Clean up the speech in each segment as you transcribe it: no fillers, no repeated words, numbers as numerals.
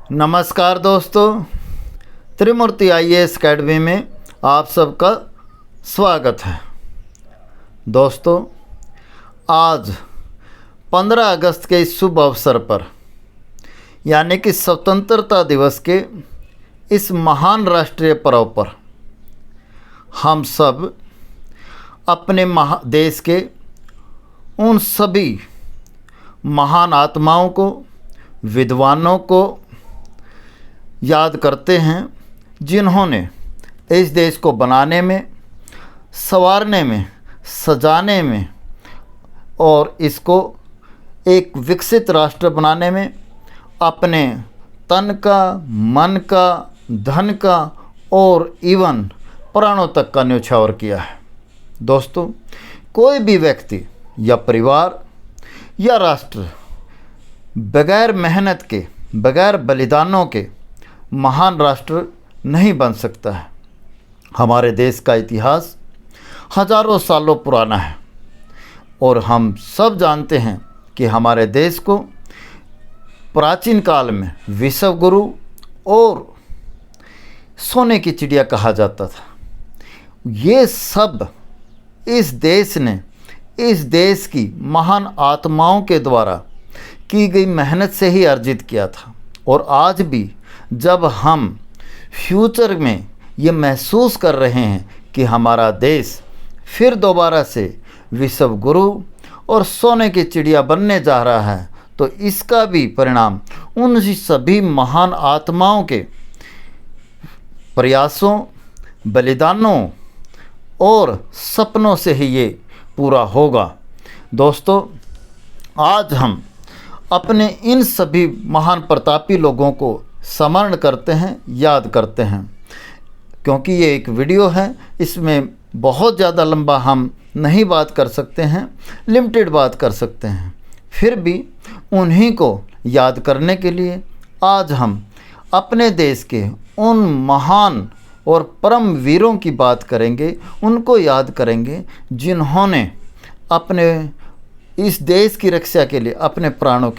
नमस्कार दोस्तों, त्रिमूर्ति IAS academy में आप सबका स्वागत है। दोस्तों, आज 15 अगस्त के इस शुभ अवसर पर यानी कि स्वतंत्रता दिवस के इस महान राष्ट्रीय पर्व पर हम सब अपने देश के उन सभी महान आत्माओं को, विद्वानों को याद करते हैं जिन्होंने इस देश को बनाने में, संवारने में, सजाने में और इसको एक विकसित राष्ट्र बनाने में अपने तन का, मन का, धन का और इवन प्राणों तक का न्यौछावर किया है। दोस्तों, कोई भी व्यक्ति या परिवार या राष्ट्र बगैर मेहनत के, बगैर बलिदानों के महान राष्ट्र नहीं बन सकता है। हमारे देश का इतिहास हजारों सालों पुराना है और हम सब जानते हैं कि हमारे देश को प्राचीन काल में विश्व गुरु और सोने की चिड़िया कहा जाता था। ये सब इस देश ने, इस देश की महान आत्माओं के द्वारा की गई मेहनत से ही अर्जित किया था। और आज भी जब हम फ्यूचर में ये महसूस कर रहे हैं कि हमारा देश फिर दोबारा से विश्व गुरु और सोने की चिड़िया बनने जा रहा है, तो इसका भी परिणाम उन सभी महान आत्माओं के प्रयासों, बलिदानों और सपनों से ही ये पूरा होगा। दोस्तों, आज हम अपने इन सभी महान प्रतापी लोगों को स्मरण करते हैं, याद करते हैं। क्योंकि ये एक वीडियो है, इसमें बहुत ज़्यादा लंबा हम नहीं बात कर सकते हैं, लिमिटेड बात कर सकते हैं। फिर भी उन्हीं को याद करने के लिए आज हम अपने देश के उन महान और परम वीरों की बात करेंगे, उनको याद करेंगे जिन्होंने अपने इस देश की रक्षा के लिए अपने प्राणों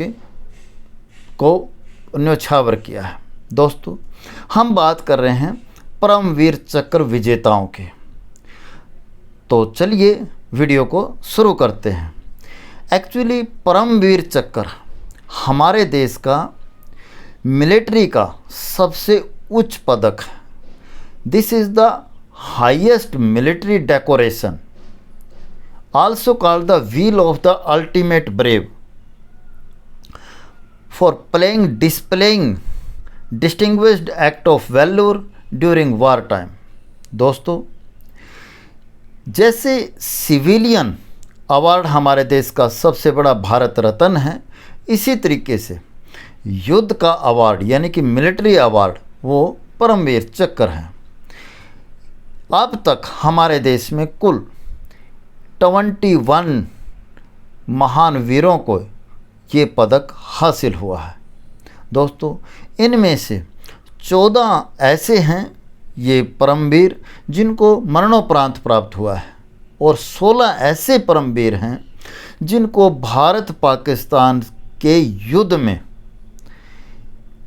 को न्यौछावर किया है। दोस्तों, हम बात कर रहे हैं परमवीर चक्र विजेताओं के। तो चलिए वीडियो को शुरू करते हैं। एक्चुअली परमवीर चक्र हमारे देश का मिलिट्री का सबसे उच्च पदक है। This is the highest military decoration, also called the wheel of the ultimate brave, for displaying distinguished act of valor during war time। दोस्तों, जैसे सिविलियन अवार्ड हमारे देश का सबसे बड़ा भारत रत्न है, इसी तरीके से युद्ध का अवार्ड यानी कि मिलिट्री अवार्ड वो परमवीर चक्र है। अब तक हमारे देश में कुल 21 महान वीरों को ये पदक हासिल हुआ है। दोस्तों, इनमें से 14 ऐसे हैं ये परमवीर जिनको मरणोपरांत प्राप्त हुआ है और 16 ऐसे परमवीर हैं जिनको भारत पाकिस्तान के युद्ध में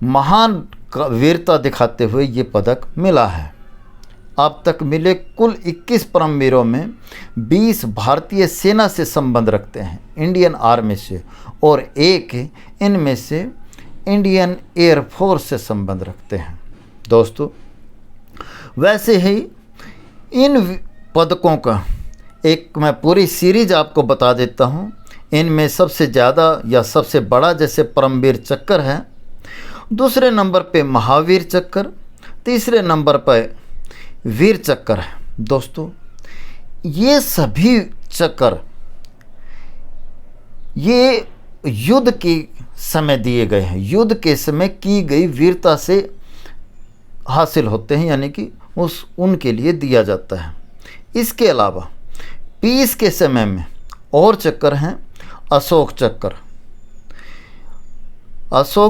महान वीरता दिखाते हुए ये पदक मिला है। अब तक मिले कुल 21 परमवीरों में 20 भारतीय सेना से संबंध रखते हैं, इंडियन आर्मी से, और एक इनमें से इंडियन एयरफोर्स से संबंध रखते हैं। दोस्तों, वैसे ही इन पदकों का एक मैं पूरी सीरीज आपको बता देता हूँ। इनमें सबसे ज़्यादा या सबसे बड़ा जैसे परमवीर चक्र है, दूसरे नंबर पे महावीर चक्र, तीसरे नंबर पर वीर चक्र है। दोस्तों, ये सभी चक्र ये युद्ध के समय दिए गए हैं, युद्ध के समय की गई वीरता से हासिल होते हैं, यानी कि उनके लिए दिया जाता है। इसके अलावा पीस के समय में और चक्र हैं, अशोक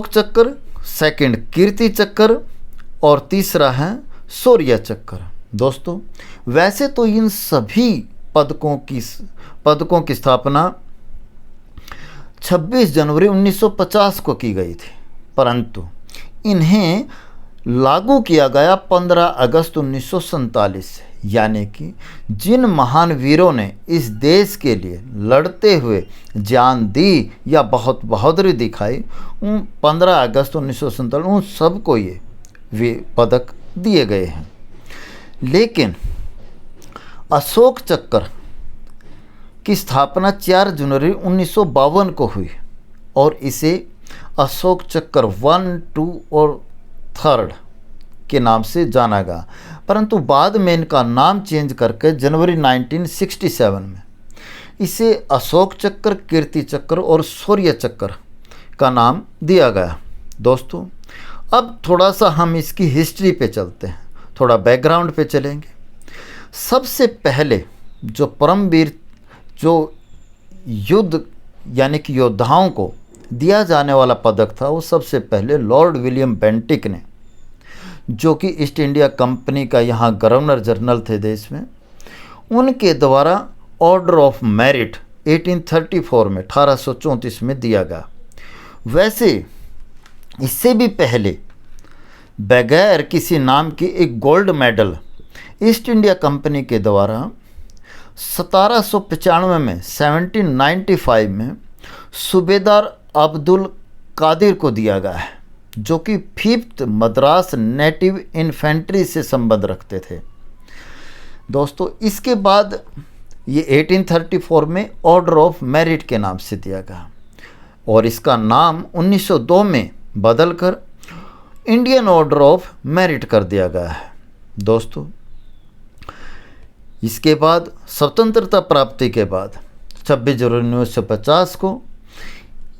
चक्र, सेकंड कीर्ति चक्र और तीसरा है शौर्य चक्र। दोस्तों, वैसे तो इन सभी पदकों की स्थापना 26 जनवरी 1950 को की गई थी, परंतु इन्हें लागू किया गया 15 अगस्त 1947 से, यानी कि जिन महान वीरों ने इस देश के लिए लड़ते हुए जान दी या बहुत बहादुरी दिखाई, उन 15 अगस्त 1947 उन सबको ये वे पदक दिए गए हैं। लेकिन अशोक चक्र की स्थापना 4 जनवरी 1952 को हुई और इसे अशोक चक्र 1, 2 और 3 के नाम से जाना गया, परंतु बाद में इनका नाम चेंज करके जनवरी 1967 में इसे अशोक चक्र, कीर्ति चक्र और शौर्य चक्र का नाम दिया गया। दोस्तों, अब थोड़ा सा हम इसकी हिस्ट्री पे चलते हैं, थोड़ा बैकग्राउंड पे चलेंगे। सबसे पहले जो परमवीर जो युद्ध यानी कि योद्धाओं को दिया जाने वाला पदक था, वो सबसे पहले लॉर्ड विलियम बेंटिक ने, जो कि ईस्ट इंडिया कंपनी का यहाँ गवर्नर जनरल थे देश में, उनके द्वारा ऑर्डर ऑफ मेरिट 1834 में 1834 में दिया गया। वैसे इससे भी पहले बगैर किसी नाम की एक gold medal east India company के द्वारा 1795 में 1795 में सूबेदार अब्दुल कादिर को दिया गया है, जो कि 5th मद्रास नेटिव इन्फेंट्री से संबंध रखते थे। दोस्तों, इसके बाद ये 1834 में ऑर्डर ऑफ मेरिट के नाम से दिया गया और इसका नाम 1902 में बदलकर इंडियन ऑर्डर ऑफ मेरिट कर दिया गया है। दोस्तों, इसके बाद स्वतंत्रता प्राप्ति के बाद 26 जनवरी 1950 को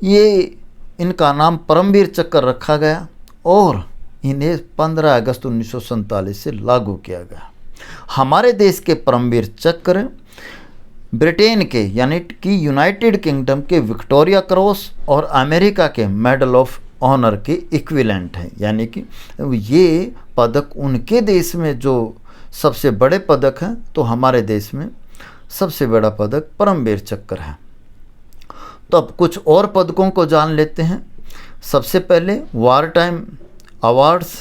ये इनका नाम परमवीर चक्र रखा गया और इन्हें 15 अगस्त 1947 से लागू किया गया। हमारे देश के परमवीर चक्र ब्रिटेन के यानी कि यूनाइटेड किंगडम के विक्टोरिया क्रॉस और अमेरिका के मेडल ऑफ ऑनर के इक्विवेलेंट हैं, यानी कि ये पदक उनके देश में जो सबसे बड़े पदक हैं, तो हमारे देश में सबसे बड़ा पदक परमवीर चक्र है। तो अब कुछ और पदकों को जान लेते हैं। सबसे पहले वार टाइम अवार्ड्स,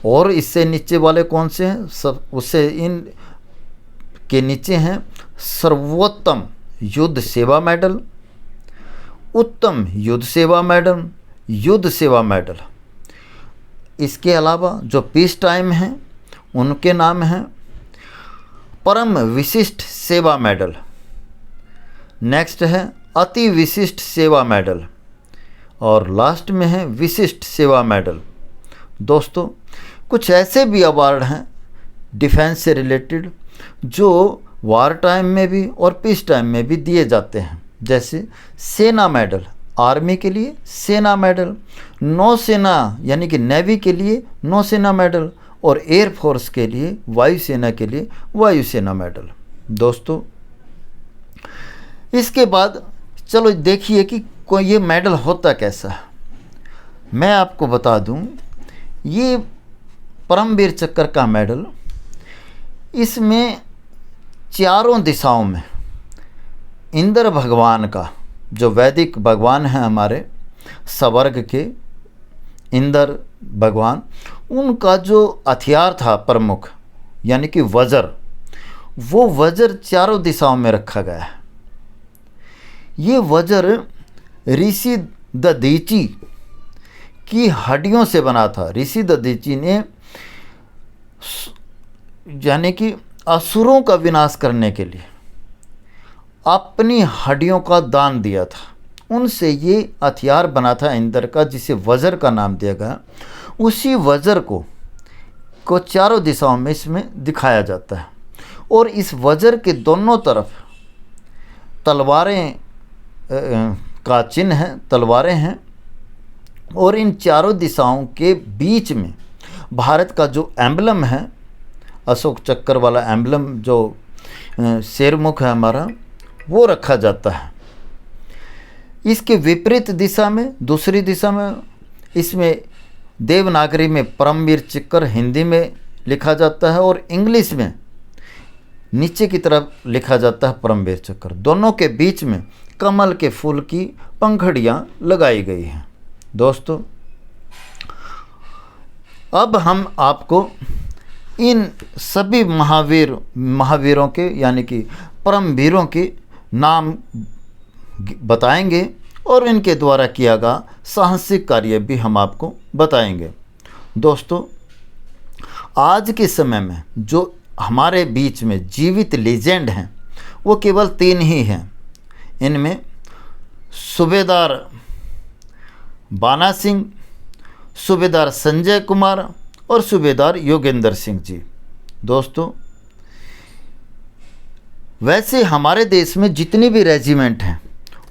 और इससे नीचे वाले कौन से हैं, सब उससे इन के नीचे हैं सर्वोत्तम युद्ध सेवा मेडल, उत्तम युद्ध सेवा मेडल, युद्ध सेवा मेडल। इसके अलावा जो पीस टाइम हैं उनके नाम हैं परम विशिष्ट सेवा मेडल, नेक्स्ट है अति विशिष्ट सेवा मेडल और लास्ट में है विशिष्ट सेवा मेडल। दोस्तों, कुछ ऐसे भी अवार्ड हैं डिफेंस से रिलेटेड जो वार टाइम में भी और पीस टाइम में भी दिए जाते हैं, जैसे सेना मेडल आर्मी के लिए सेना मेडल, नौसेना यानी कि नेवी के लिए नौसेना मेडल और एयरफोर्स के लिए वायुसेना के लिए वायुसेना मेडल। दोस्तों, इसके बाद चलो देखिए कि कोई ये मेडल होता कैसा है। मैं आपको बता दूं, ये परमवीर चक्र का मेडल, इसमें चारों दिशाओं में इंद्र भगवान का, जो वैदिक भगवान हैं हमारे स्वर्ग के इंद्र भगवान, उनका जो हथियार था प्रमुख यानी कि वज्र, वो वज्र चारों दिशाओं में रखा गया है। ये वज्र ऋषि दधीची की हड्डियों से बना था। ऋषि दधीची ने यानी कि असुरों का विनाश करने के लिए अपनी हड्डियों का दान दिया था, उनसे ये हथियार बना था इंद्र का, जिसे वज्र का नाम दिया गया। उसी वज्र को चारों दिशाओं में इसमें दिखाया जाता है और इस वज्र के दोनों तरफ तलवारें का चिन्ह है, तलवारें हैं और इन चारों दिशाओं के बीच में भारत का जो एम्बलम है, अशोक चक्र वाला एम्बलम जो शेरमुख है हमारा, वो रखा जाता है। इसके विपरीत दिशा में, दूसरी दिशा में, इसमें देवनागरी में परमवीर चक्र हिंदी में लिखा जाता है और इंग्लिश में नीचे की तरफ लिखा जाता है परमवीर चक्र। दोनों के बीच में कमल के फूल की पंखुड़ियाँ लगाई गई हैं। दोस्तों, अब हम आपको इन सभी महावीरों के यानी कि परम वीरों के नाम बताएंगे और इनके द्वारा किया गया साहसिक कार्य भी हम आपको बताएंगे। दोस्तों, आज के समय में जो हमारे बीच में जीवित लीजेंड हैं वो केवल 3 ही हैं। इनमें सूबेदार बाना सिंह, सूबेदार संजय कुमार और सूबेदार योगेंद्र सिंह जी। दोस्तों, वैसे हमारे देश में जितनी भी रेजिमेंट हैं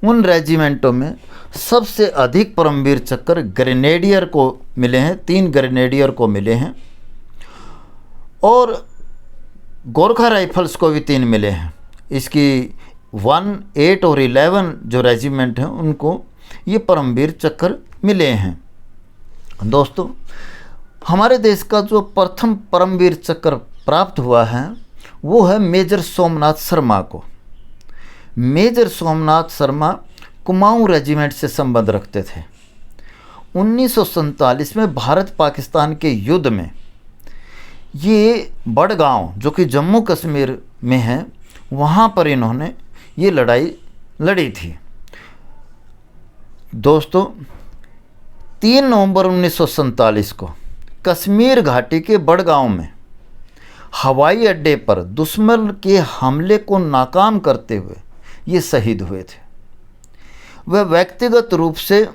उन रेजिमेंटों में सबसे अधिक परमवीर चक्र ग्रेनेडियर को मिले हैं, 3 ग्रेनेडियर को मिले हैं और गोरखा राइफल्स को भी 3 मिले हैं। इसकी 1, 8 और 11 जो रेजिमेंट हैं उनको ये परमवीर चक्र मिले हैं। दोस्तों, हमारे देश का जो प्रथम परमवीर चक्र प्राप्त हुआ है वो है मेजर सोमनाथ शर्मा को। मेजर सोमनाथ शर्मा कुमाऊं रेजिमेंट से संबंध रखते थे। 1947 में भारत पाकिस्तान के युद्ध में ये बड़गांव जो कि जम्मू कश्मीर में है वहाँ पर इन्होंने ये लड़ाई लड़ी थी। दोस्तों, 3 नवंबर 1947 को कश्मीर घाटी के बड़गांव में हवाई अड्डे पर दुश्मन के हमले को नाकाम करते हुए ये शहीद हुए थे। वह व्यक्तिगत रूप से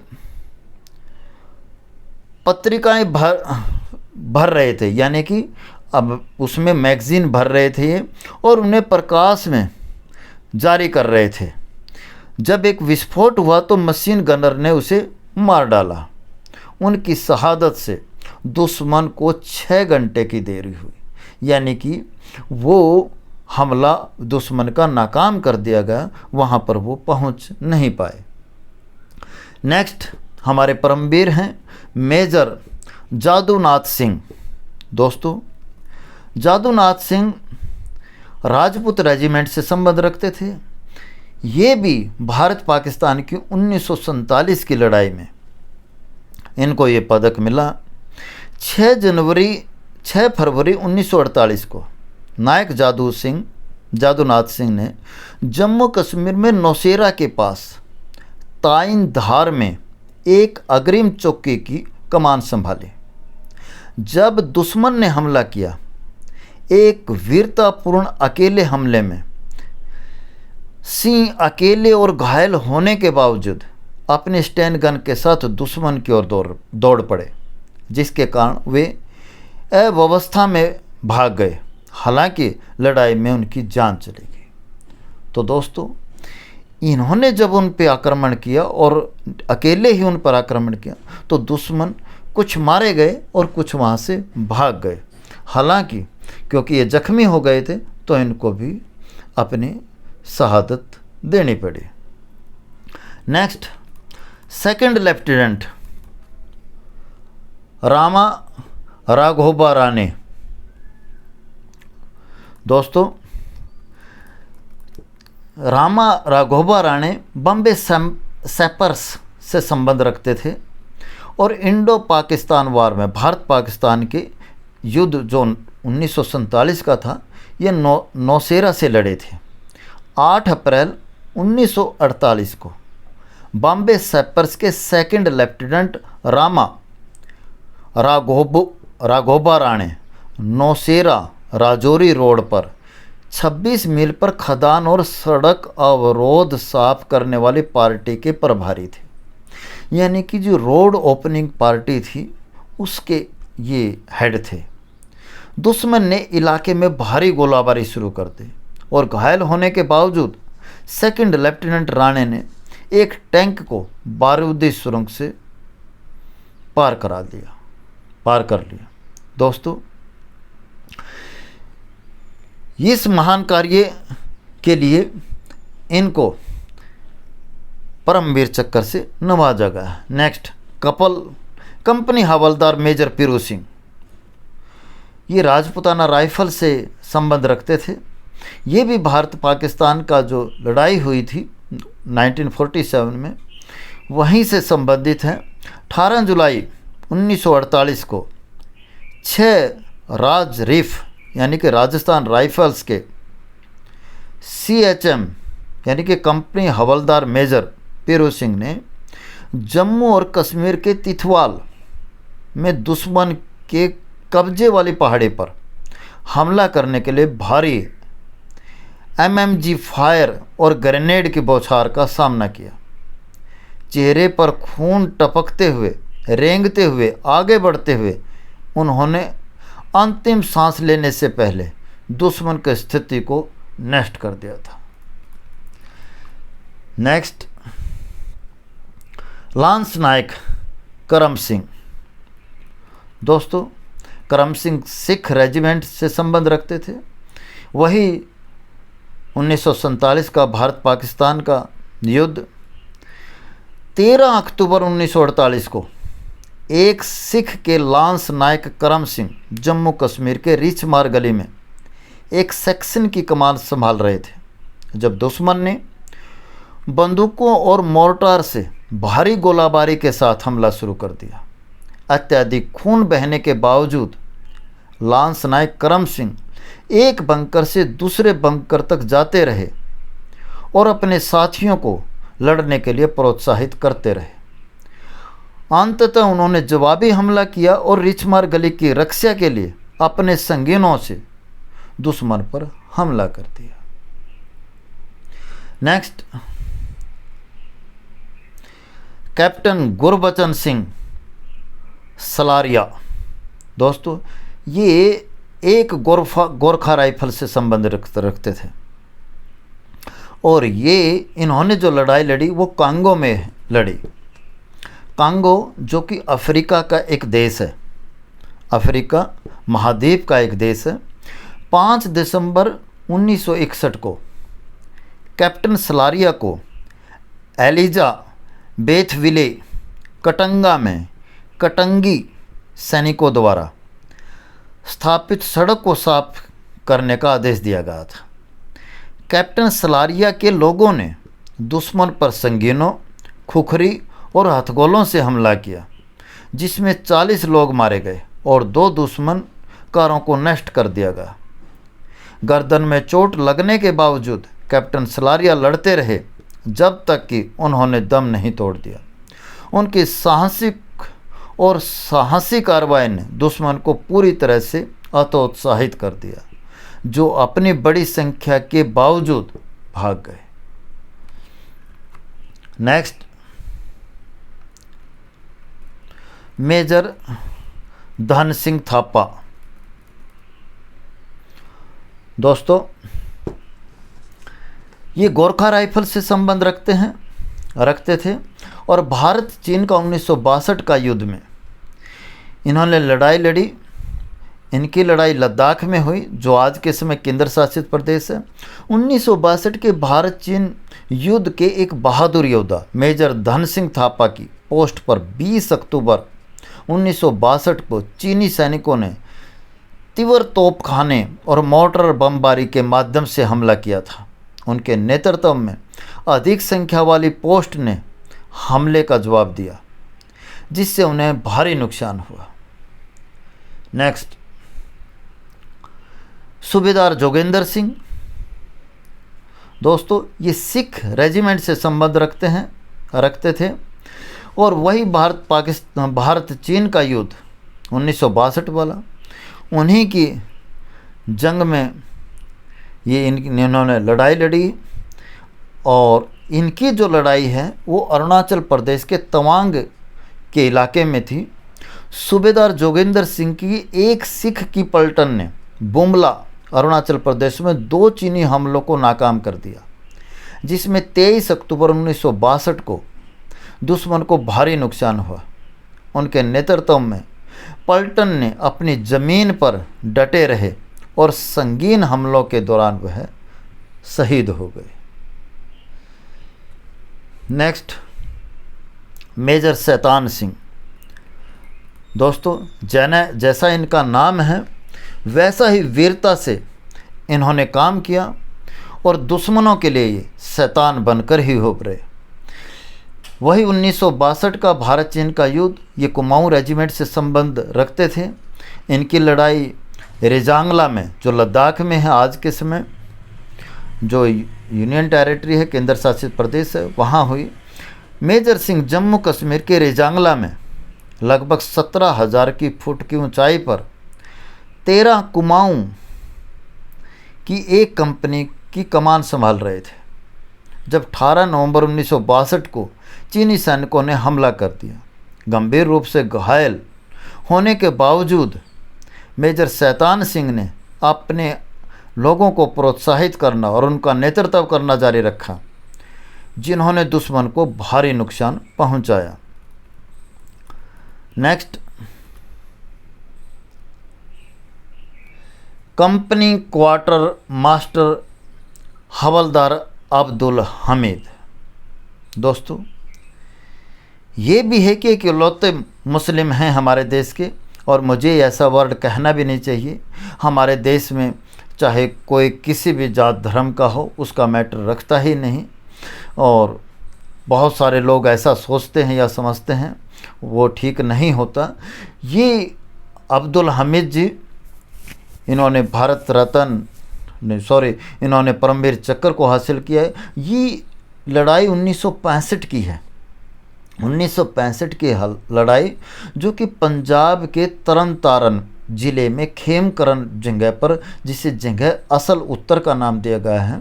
पत्रिकाएं भर रहे थे, यानी कि अब उसमें मैगज़ीन भर रहे थे और उन्हें प्रकाश में जारी कर रहे थे। जब एक विस्फोट हुआ तो मशीन गनर ने उसे मार डाला। उनकी शहादत से दुश्मन को 6 घंटे की देरी हुई, यानी कि वो हमला दुश्मन का नाकाम कर दिया गया, वहाँ पर वो पहुँच नहीं पाए। नेक्स्ट हमारे परमवीर हैं मेजर जादूनाथ सिंह। दोस्तों, जादूनाथ सिंह राजपूत रेजिमेंट से संबंध रखते थे। ये भी भारत पाकिस्तान की 1947 की लड़ाई में इनको ये पदक मिला। 6 फरवरी 1948 को नायक जादूनाथ सिंह ने जम्मू कश्मीर में नौशेरा के पास ताइन धार में एक अग्रिम चौकी की कमान संभाली। जब दुश्मन ने हमला किया, एक वीरतापूर्ण अकेले हमले में सिंह अकेले और घायल होने के बावजूद अपने स्टैन गन के साथ दुश्मन की ओर दौड़ पड़े, जिसके कारण वे अव्यवस्था में भाग गए। हालांकि लड़ाई में उनकी जान चली गई। तो दोस्तों, इन्होंने जब उन पर आक्रमण किया और अकेले ही उन पर आक्रमण किया तो दुश्मन कुछ मारे गए और कुछ वहाँ से भाग गए। हालांकि क्योंकि ये जख्मी हो गए थे तो इनको भी अपनी शहादत देनी पड़ी। Next, 2nd lieutenant Rama Raghoba Rane. दोस्तों, रामा राघोबा राणे बॉम्बे सैपर्स से संबंध रखते थे और इंडो पाकिस्तान वार में भारत पाकिस्तान के युद्ध जो 1947 का था ये नौशेरा से लड़े थे। 8 अप्रैल 1948 को बॉम्बे सैपर्स के 2nd lieutenant Rama Raghoba Rane Naushera Rajouri road पर 26 मील पर खदान और सड़क अवरोध साफ करने वाली पार्टी के प्रभारी थे। यानी कि जो रोड ओपनिंग पार्टी थी उसके ये हेड थे। दुश्मन ने इलाके में भारी गोलाबारी शुरू कर दी और घायल होने के बावजूद 2nd लेफ्टिनेंट राणे ने एक टैंक को बारूदी सुरंग से पार कर लिया। दोस्तों, इस महान कार्य के लिए इनको परमवीर चक्र से नवाजा गया। नेक्स्ट, कंपनी हवलदार मेजर पीरू सिंह। ये राजपुताना राइफल से संबंध रखते थे। ये भी भारत पाकिस्तान का जो लड़ाई हुई थी 1947 में वहीं से संबंधित हैं। 18 जुलाई 1948 को 6 राज रिफ यानी कि राजस्थान राइफल्स के CHM यानी कि कंपनी हवलदार मेजर पीरू सिंह ने जम्मू और कश्मीर के तिथवाल में दुश्मन के कब्जे वाली पहाड़ी पर हमला करने के लिए भारी MMG फायर और ग्रेनेड की बौछार का सामना किया। चेहरे पर खून टपकते हुए, रेंगते हुए, आगे बढ़ते हुए उन्होंने अंतिम सांस लेने से पहले दुश्मन की स्थिति को नष्ट कर दिया था। नेक्स्ट, लांस नायक करम सिंह। दोस्तों, करम सिंह सिख रेजिमेंट से संबंध रखते थे। वही 1947 का भारत पाकिस्तान का युद्ध 13 अक्टूबर 1948 को एक सिख के लांस नायक करम सिंह जम्मू कश्मीर के रिचमार गली में एक सेक्शन की कमान संभाल रहे थे जब दुश्मन ने बंदूकों और मोर्टार से भारी गोलाबारी के साथ हमला शुरू कर दिया। अत्यधिक खून बहने के बावजूद लांस नायक करम सिंह एक बंकर से दूसरे बंकर तक जाते रहे और अपने साथियों को लड़ने के लिए प्रोत्साहित करते रहे। अंततः उन्होंने जवाबी हमला किया और रिचमार गली की रक्षा के लिए अपने संगीनों से दुश्मन पर हमला कर दिया। Next, captain Gurbachan Singh Salaria. दोस्तों, ये एक गोरखा राइफल से संबंध रखते थे और इन्होंने जो लड़ाई लड़ी वो कांगो में लड़ी। कांगो जो कि अफ्रीका का एक देश है, अफ्रीका महाद्वीप का एक देश है। 5 दिसंबर 1961 को कैप्टन सलारिया को एलिजा बेथविले कटंगा में कटंगी सैनिकों द्वारा स्थापित सड़क को साफ करने का आदेश दिया गया था। कैप्टन सलारिया के लोगों ने दुश्मन पर संगीनों, खुखरी और हथगोलों से हमला किया जिसमें 40 लोग मारे गए और 2 दुश्मन कारों को नष्ट कर दिया गया। गर्दन में चोट लगने के बावजूद कैप्टन सलारिया लड़ते रहे जब तक कि उन्होंने दम नहीं तोड़ दिया। उनकी साहसी कार्रवाई ने दुश्मन को पूरी तरह से हतोत्साहित कर दिया, जो अपनी बड़ी संख्या के बावजूद भाग गए। Next, major Dhan Singh Thapa. दोस्तों, ये गोरखा राइफल से संबंध रखते थे और भारत चीन का 1962 का युद्ध में इन्होंने लड़ाई लड़ी। इनकी लड़ाई लद्दाख में हुई जो आज के समय केंद्र शासित प्रदेश है। 1962 के भारत चीन युद्ध के एक बहादुर योद्धा मेजर धन सिंह थापा की पोस्ट पर 20 अक्टूबर 1962 को चीनी सैनिकों ने तीव्र तोपखाने और मोर्टार बमबारी के माध्यम से हमला किया था। उनके नेतृत्व में अधिक संख्या वाली पोस्ट ने हमले का जवाब दिया जिससे उन्हें भारी नुकसान हुआ। नेक्स्ट, सूबेदार जोगेंद्र सिंह। दोस्तों, ये सिख रेजिमेंट से संबंध रखते थे और वही भारत चीन का युद्ध 1962 वाला, उन्हीं की जंग में इन्होंने लड़ाई लड़ी और इनकी जो लड़ाई है वो अरुणाचल प्रदेश के तवांग के इलाके में थी। सूबेदार जोगेंद्र सिंह की एक सिख की पलटन ने बुमला अरुणाचल प्रदेश में 2 चीनी हमलों को नाकाम कर दिया जिसमें 23 अक्टूबर 1962 को दुश्मन को भारी नुकसान हुआ। उनके नेतृत्व में पलटन ने अपनी ज़मीन पर डटे रहे और संगीन हमलों के दौरान वह शहीद हो गए। Next, major Shaitan Singh. दोस्तों, जैसा इनका नाम है वैसा ही वीरता से इन्होंने काम किया और दुश्मनों के लिए ये शैतान बनकर ही उभरे। वही 1962 का भारत चीन का युद्ध ये कुमाऊं रेजिमेंट से संबंध रखते थे इनकी लड़ाई रेजांगला में, जो लद्दाख में है आज के समय, जो यूनियन टेरिटरी है, केंद्र शासित प्रदेश है, वहाँ हुई। मेजर सिंह जम्मू कश्मीर के रेजांगला में लगभग 17,000 की फुट की ऊंचाई पर 13 कुमाऊं की एक कंपनी की कमान संभाल रहे थे जब 18 नवंबर 1962 को चीनी सैनिकों ने हमला कर दिया। गंभीर रूप से घायल होने के बावजूद मेजर शैतान सिंह ने अपने लोगों को प्रोत्साहित करना और उनका नेतृत्व करना जारी रखा, जिन्होंने दुश्मन को भारी नुकसान पहुंचाया। नेक्स्ट, कंपनी क्वार्टर मास्टर हवलदार अब्दुल हमीद। दोस्तों, ये भी है कि इकलौते मुस्लिम हैं हमारे देश के, और मुझे ऐसा वर्ड कहना भी नहीं चाहिए। हमारे देश में चाहे कोई किसी भी जात धर्म का हो, उसका मैटर रखता ही नहीं, और बहुत सारे लोग ऐसा सोचते हैं या समझते हैं, वो ठीक नहीं होता। ये अब्दुल हमीद जी, इन्होंने भारत रत्न इन्होंने परमवीर चक्र को हासिल किया है। ये लड़ाई 1965 की है, 1965 की लड़ाई, जो कि पंजाब के तरन तारण ज़िले में खेमकरण जगह पर, जिसे जगह असल उत्तर का नाम दिया गया है,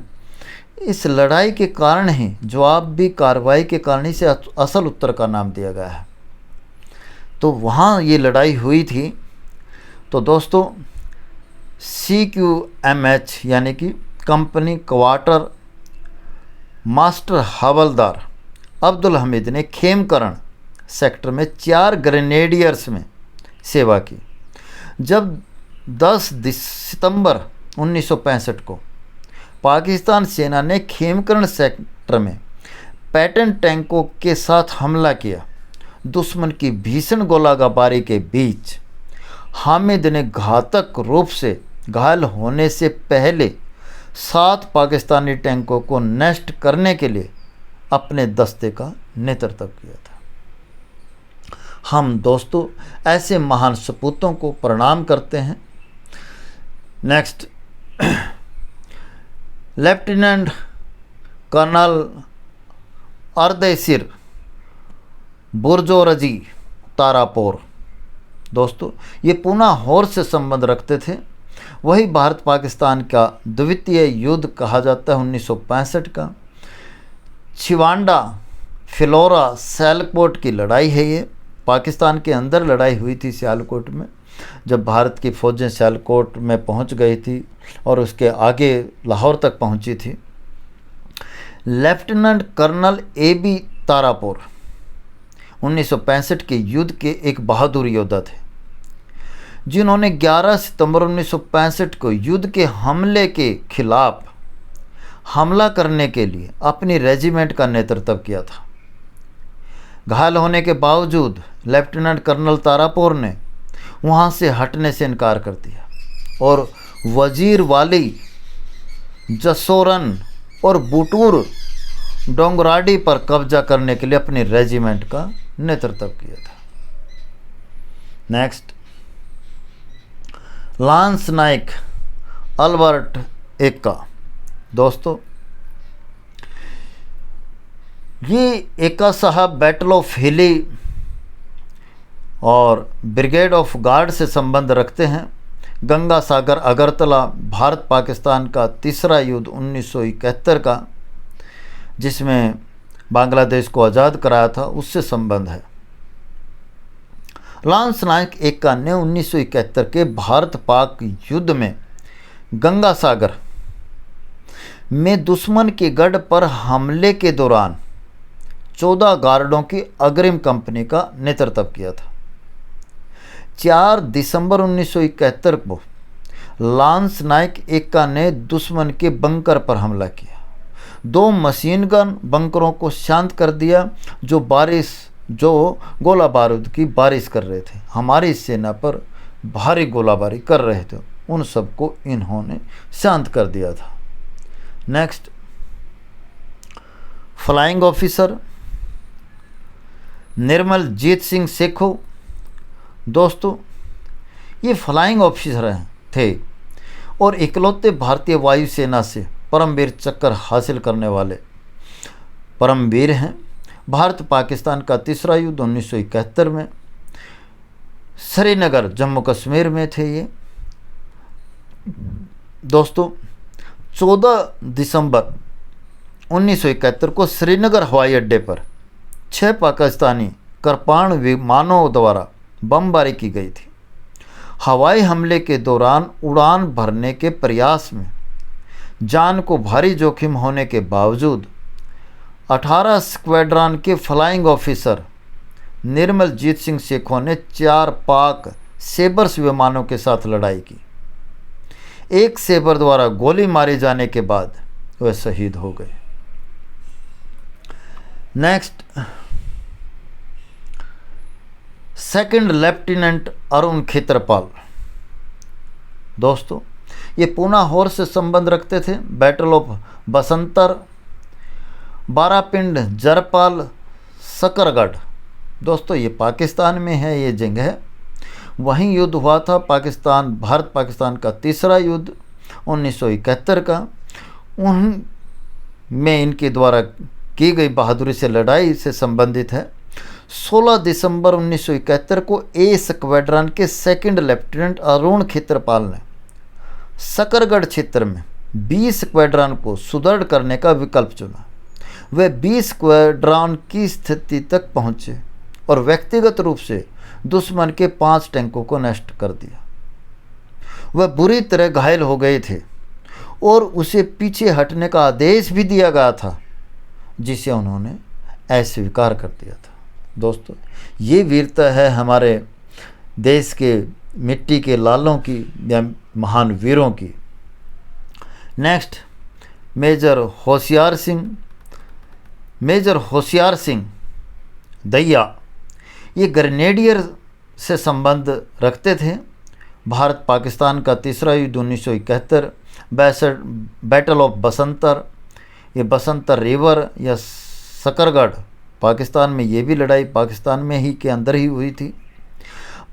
इस लड़ाई के कारण ही, जवाबी कार्रवाई के कारण ही से असल उत्तर का नाम दिया गया है। तो वहाँ ये लड़ाई हुई थी। तो दोस्तों, CQMH यानी कि कंपनी क्वार्टर मास्टर हवलदार अब्दुल हमीद ने खेमकरण सेक्टर में 4 ग्रेनेडियर्स में सेवा की। जब 10 सितंबर 1965 को पाकिस्तान सेना ने खेमकरण सेक्टर में पैटर्न टैंकों के साथ हमला किया, दुश्मन की भीषण गोलाबारी के बीच हामिद ने घातक रूप से घायल होने से पहले 7 पाकिस्तानी टैंकों को नष्ट करने के लिए अपने दस्ते का नेतृत्व किया था। हम दोस्तों ऐसे महान सपूतों को प्रणाम करते हैं। Next, lieutenant colonel Ardeshir Burzorji Tarapore. दोस्तों, ये पूना होर से संबंध रखते थे। वही भारत पाकिस्तान का द्वितीय युद्ध कहा जाता है 1965 का। छिवांडा फिलौरा सियालकोट की लड़ाई है। ये पाकिस्तान के अंदर लड़ाई हुई थी सियालकोट में, जब भारत की फ़ौजें सियालकोट में पहुंच गई थी और उसके आगे लाहौर तक पहुंची थी। लेफ्टिनेंट कर्नल AB तारापोर 1965 के युद्ध के एक बहादुर योद्धा थे, जिन्होंने 11 सितंबर 1965 को युद्ध के हमले के खिलाफ हमला करने के लिए अपनी रेजिमेंट का नेतृत्व किया था। घायल होने के बावजूद लेफ्टिनेंट कर्नल तारापोर ने वहां से हटने से इनकार कर दिया और वजीर वाली, जसोरन और बुटूर डोंगराडी पर कब्जा करने के लिए अपनी रेजिमेंट का नेतृत्व किया था। Next, lance Naik Albert Ekka. दोस्तों, ये एक्का साहब बैटल ऑफ हिली और ब्रिगेड ऑफ गार्ड से संबंध रखते हैं। गंगा सागर अगरतला भारत पाकिस्तान का तीसरा युद्ध 1971 का, जिसमें बांग्लादेश को आज़ाद कराया था, उससे संबंध है। लांस नाइक एक्का ने 1971 के भारत पाक युद्ध में गंगा सागर में दुश्मन के गढ़ पर हमले के दौरान 14 गार्डों की अग्रिम कंपनी का नेतृत्व किया था। 4 दिसंबर 1971 को लांस नाइक एक्का ने दुश्मन के बंकर पर हमला किया। 2 मशीन गन बंकरों को शांत कर दिया, जो गोला बारूद की बारिश कर रहे थे, हमारी सेना पर भारी गोलाबारी कर रहे थे, उन सबको इन्होंने शांत कर दिया था। नेक्स्ट, फ्लाइंग ऑफिसर निर्मल जीत सिंह सेखो। दोस्तों, ये फ्लाइंग ऑफिसर थे और इकलौते भारतीय वायुसेना से परमवीर चक्र हासिल करने वाले परमवीर हैं। भारत पाकिस्तान का तीसरा युद्ध 1971 में श्रीनगर जम्मू कश्मीर में थे ये। दोस्तों 14 दिसंबर 1971 को श्रीनगर हवाई अड्डे पर 6 पाकिस्तानी कृपाण विमानों द्वारा बमबारी की गई थी। हवाई हमले के दौरान उड़ान भरने के प्रयास में जान को भारी जोखिम होने के बावजूद 18 स्क्वाड्रन के फ्लाइंग ऑफिसर निर्मलजीत सिंह सेखों ने 4 पाक सेबर्स विमानों के साथ लड़ाई की। एक सेबर द्वारा गोली मारे जाने के बाद वह शहीद हो गए। Next, second lieutenant Arun Khetarpal. दोस्तों ये पूना होर से संबंध रखते थे। Battle of Basantar, Barapind, Jarpal, Shakargarh. दोस्तों ये पाकिस्तान में है, ये जंग है। वहीं युद्ध हुआ था भारत पाकिस्तान का तीसरा युद्ध 1971 का। उनमें इनके द्वारा की गई बहादुरी से लड़ाई से संबंधित है। 16 दिसंबर 1971 को ए स्क्वाड्रन के सेकंड लेफ्टिनेंट अरुण खेत्रपाल ने सकरगढ़ क्षेत्र में 20 स्क्वाड्रन को सुदृढ़ करने का विकल्प चुना। वे 20 स्क्वाड्रन की स्थिति तक पहुंचे और व्यक्तिगत रूप से दुश्मन के 5 टैंकों को नष्ट कर दिया। वह बुरी तरह घायल हो गए थे और उसे पीछे हटने का आदेश भी दिया गया था, जिसे उन्होंने अस्वीकार कर दिया था। दोस्तों ये वीरता है हमारे देश के मिट्टी के लालों की या महान वीरों की। नेक्स्ट, मेजर होशियार सिंह दैया। ये ग्रेनेडियर से संबंध रखते थे। भारत पाकिस्तान का तीसरा युद्ध 1971, बैटल ऑफ बसंतर, ये बसंतर रिवर या सकरगढ़ पाकिस्तान में, ये भी लड़ाई पाकिस्तान में ही के अंदर ही हुई थी।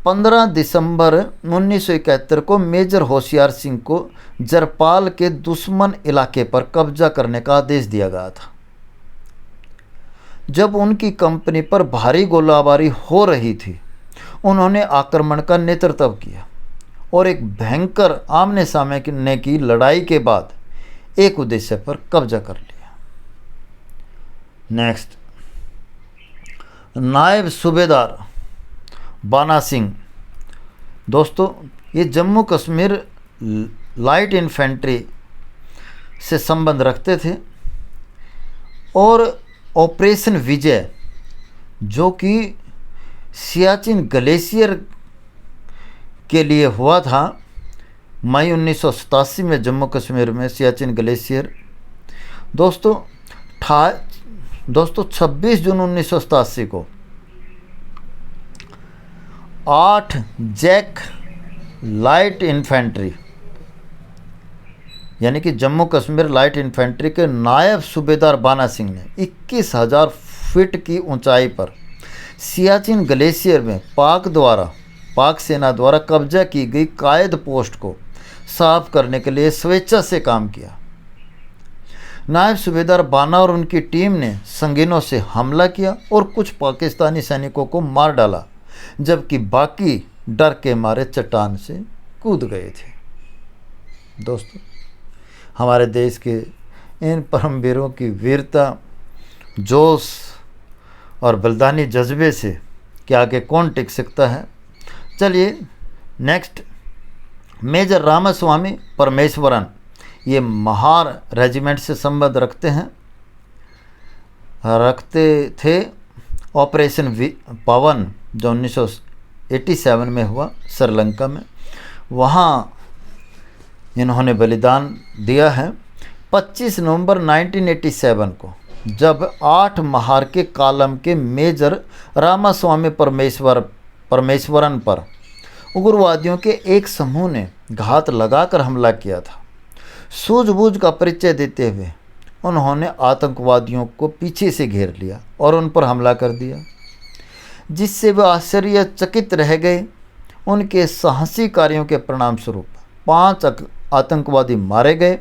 15 दिसंबर 1971 को मेजर होशियार सिंह को जरपाल के दुश्मन इलाके पर कब्जा करने का आदेश दिया गया था। जब उनकी कंपनी पर भारी गोलाबारी हो रही थी, उन्होंने आक्रमण का नेतृत्व किया और एक भयंकर आमने सामने की लड़ाई के बाद एक उद्देश्य पर कब्जा कर लिया। नेक्स्ट, नायब सूबेदार बाना सिंह। दोस्तों ये जम्मू कश्मीर लाइट इन्फेंट्री से संबंध रखते थे और ऑपरेशन विजय, जो कि सियाचिन ग्लेशियर के लिए हुआ था मई 1987 में जम्मू कश्मीर में सियाचिन ग्लेशियर। दोस्तों 26 जून 1987 को 8 जैक लाइट इन्फेंट्री यानी कि जम्मू कश्मीर लाइट इन्फेंट्री के नायब सूबेदार बाना सिंह ने 21,000 फीट की ऊंचाई पर सियाचिन ग्लेशियर में पाक सेना द्वारा कब्जा की गई कायद पोस्ट को साफ करने के लिए स्वेच्छा से काम किया। नायब सूबेदार बाना और उनकी टीम ने संगीनों से हमला किया और कुछ पाकिस्तानी सैनिकों को मार डाला, जबकि बाकी डर के मारे चट्टान से कूद गए थे। दोस्तों हमारे देश के इन परमवीरों की वीरता, जोश और बलिदानी जज्बे से कि आगे कौन टिक सकता है। चलिए नेक्स्ट, मेजर रामास्वामी परमेश्वरन। ये महार रेजिमेंट से संबंध रखते थे। ऑपरेशन पवन जो 1987 में हुआ श्रीलंका में, वहाँ इन्होंने बलिदान दिया है। 25 नवंबर 1987 को जब 8 महार के कालम के मेजर रामास्वामी परमेश्वरन पर उग्रवादियों के एक समूह ने घात लगाकर हमला किया था। सूझबूझ का परिचय देते हुए उन्होंने आतंकवादियों को पीछे से घेर लिया और उन पर हमला कर दिया, जिससे वे आश्चर्यचकित रह गए। उनके साहसी कार्यों के परिणाम स्वरूप 5 आतंकवादी मारे गए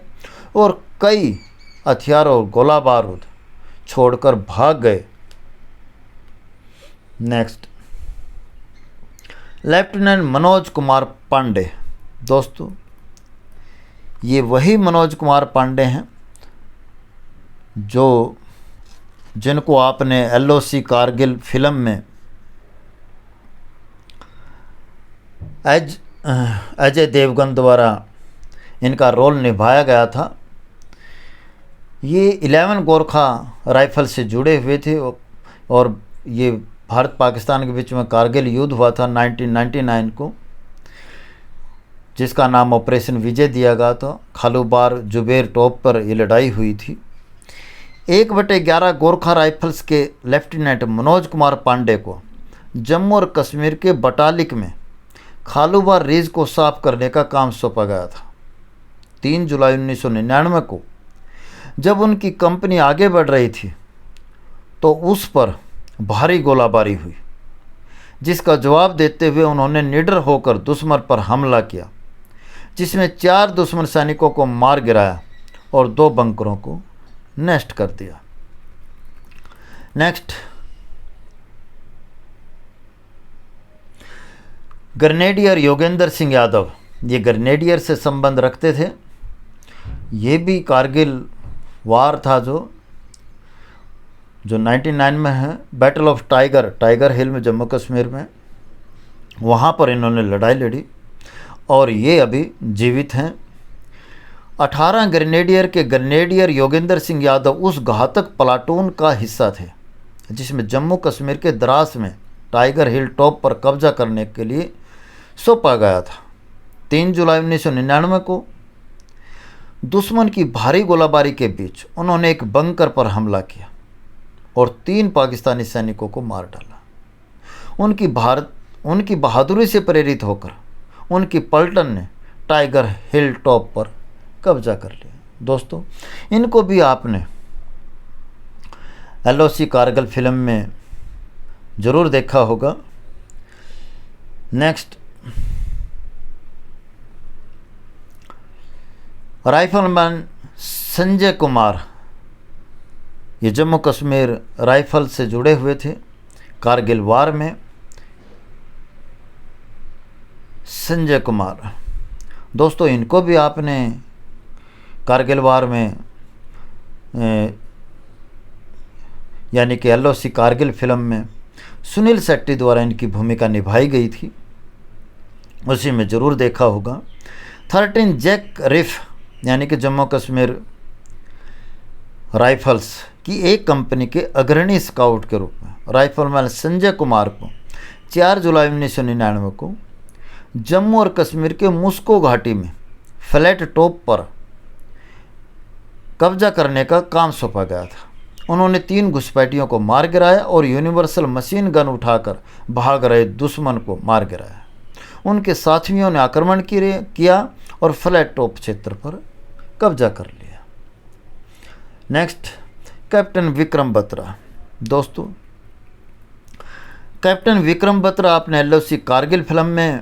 और कई हथियार और गोला बारूद छोड़कर भाग गए। Next, lieutenant Manoj Kumar Pandey. दोस्तों, ये वही मनोज कुमार पांडे हैं जिनको आपने LOC कारगिल फिल्म में अजय देवगन द्वारा इनका रोल निभाया गया था। ये 11 गोरखा राइफल से जुड़े हुए थे और ये भारत पाकिस्तान के बीच में कारगिल युद्ध हुआ था 1999 को, जिसका नाम ऑपरेशन विजय दिया गया था। खालूबार जुबेर टॉप पर ये लड़ाई हुई थी। 1/11 गोरखा राइफल्स के लेफ्टिनेंट मनोज कुमार पांडे को जम्मू और कश्मीर के बटालिक में खालूबार रिज को साफ करने का काम सौंपा गया था। 3 जुलाई 1999 को जब उनकी कंपनी आगे बढ़ रही थी तो उस पर भारी गोलाबारी हुई, जिसका जवाब देते हुए उन्होंने निडर होकर दुश्मन पर हमला किया, जिसमें 4 दुश्मन सैनिकों को मार गिराया और 2 बंकरों को नष्ट कर दिया। Next, grenadier Yogendra Singh Yadav. ये ग्रेनेडियर से संबंध रखते थे। ये भी कारगिल वार था जो 99 में है। बैटल ऑफ टाइगर हिल में जम्मू कश्मीर में, वहाँ पर इन्होंने लड़ाई लड़ी और ये अभी जीवित हैं। 18 ग्रेनेडियर के ग्रेनेडियर योगेंद्र सिंह यादव उस घातक प्लाटून का हिस्सा थे जिसमें जम्मू कश्मीर के द्रास में टाइगर हिल टॉप पर कब्जा करने के लिए सौंपा गया था। 3 जुलाई 1999 को दुश्मन की भारी गोलाबारी के बीच उन्होंने एक बंकर पर हमला किया और 3 पाकिस्तानी सैनिकों को मार डाला। उनकी बहादुरी से प्रेरित होकर उनकी पलटन ने टाइगर हिल टॉप पर कब्जा कर लिया। दोस्तों, इनको भी आपने LOC कारगिल फिल्म में ज़रूर देखा होगा। Next, rifleman Sanjay Kumar. ये जम्मू कश्मीर राइफल से जुड़े हुए थे कारगिल वार में। संजय कुमार, दोस्तों, इनको भी आपने कारगिल वार में यानी कि LOC कारगिल फिल्म में सुनील शेट्टी द्वारा इनकी भूमिका निभाई गई थी, उसी में ज़रूर देखा होगा। 13 जैक रिफ यानी कि जम्मू कश्मीर राइफल्स की एक कंपनी के अग्रणी स्काउट के रूप में राइफलमैन संजय कुमार को 4 जुलाई 1999 को जम्मू और कश्मीर के मुस्को घाटी में फ्लैट टॉप पर कब्जा करने का काम सौंपा गया था। उन्होंने 3 घुसपैठियों को मार गिराया और यूनिवर्सल मशीन गन उठाकर भाग रहे दुश्मन को मार गिराया। उनके साथियों ने आक्रमण किया और फ्लैट टॉप क्षेत्र पर कब्जा कर लिया। Next, captain Vikram Batra. दोस्तों, कैप्टन विक्रम बत्रा आपने LOC कारगिल फिल्म में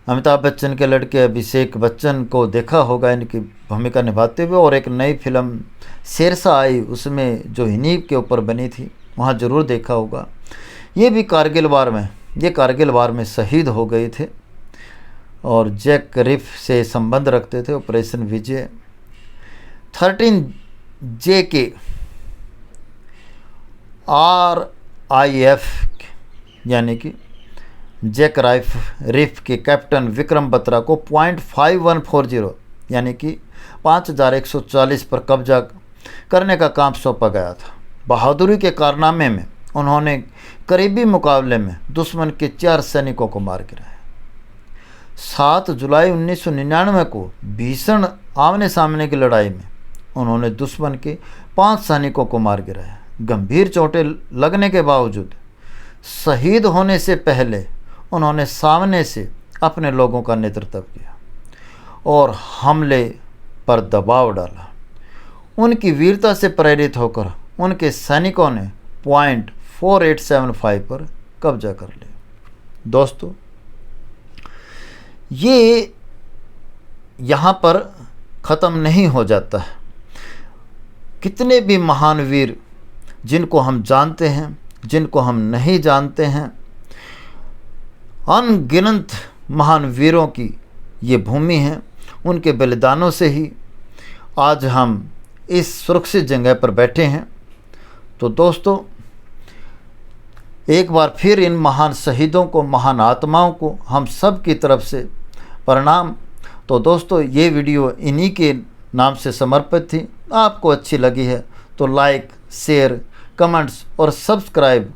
अमिताभ बच्चन के लड़के अभिषेक बच्चन को देखा होगा इनकी भूमिका निभाते हुए, और एक नई फिल्म शेरशाह आई उसमें जो हिनीब के ऊपर बनी थी वहाँ ज़रूर देखा होगा। ये भी कारगिल वार में शहीद हो गए थे और जैक रिफ से संबंध रखते थे। ऑपरेशन विजय। 13 JK RIF यानी कि जैक रिफ के कैप्टन विक्रम बत्रा को .5140 यानी कि 5140 पर कब्जा करने का काम सौंपा गया था। बहादुरी के कारनामे में उन्होंने करीबी मुकाबले में दुश्मन के 4 सैनिकों को मार गिराया। 7 जुलाई 1999 को भीषण आमने सामने की लड़ाई में उन्होंने दुश्मन के 5 सैनिकों को मार गिराया। गंभीर चोटें लगने के बावजूद शहीद होने से पहले उन्होंने सामने से अपने लोगों का नेतृत्व किया और हमले पर दबाव डाला। उनकी वीरता से प्रेरित होकर उनके सैनिकों ने .4875 पर कब्जा कर लिया। दोस्तों, ये यहाँ पर ख़त्म नहीं हो जाता है। कितने भी महान वीर जिनको हम जानते हैं, जिनको हम नहीं जानते हैं, अनगिनत महान वीरों की ये भूमि है। उनके बलिदानों से ही आज हम इस सुरक्षित जगह पर बैठे हैं। तो दोस्तों, एक बार फिर इन महान शहीदों को, महान आत्माओं को हम सब की तरफ से प्रणाम। तो दोस्तों, ये वीडियो इन्हीं के नाम से समर्पित थी। आपको अच्छी लगी है तो लाइक, शेयर, कमेंट्स और सब्सक्राइब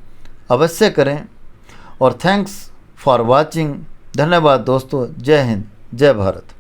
अवश्य करें। और थैंक्स फॉर वाचिंग। धन्यवाद दोस्तों। जय हिंद, जय भारत।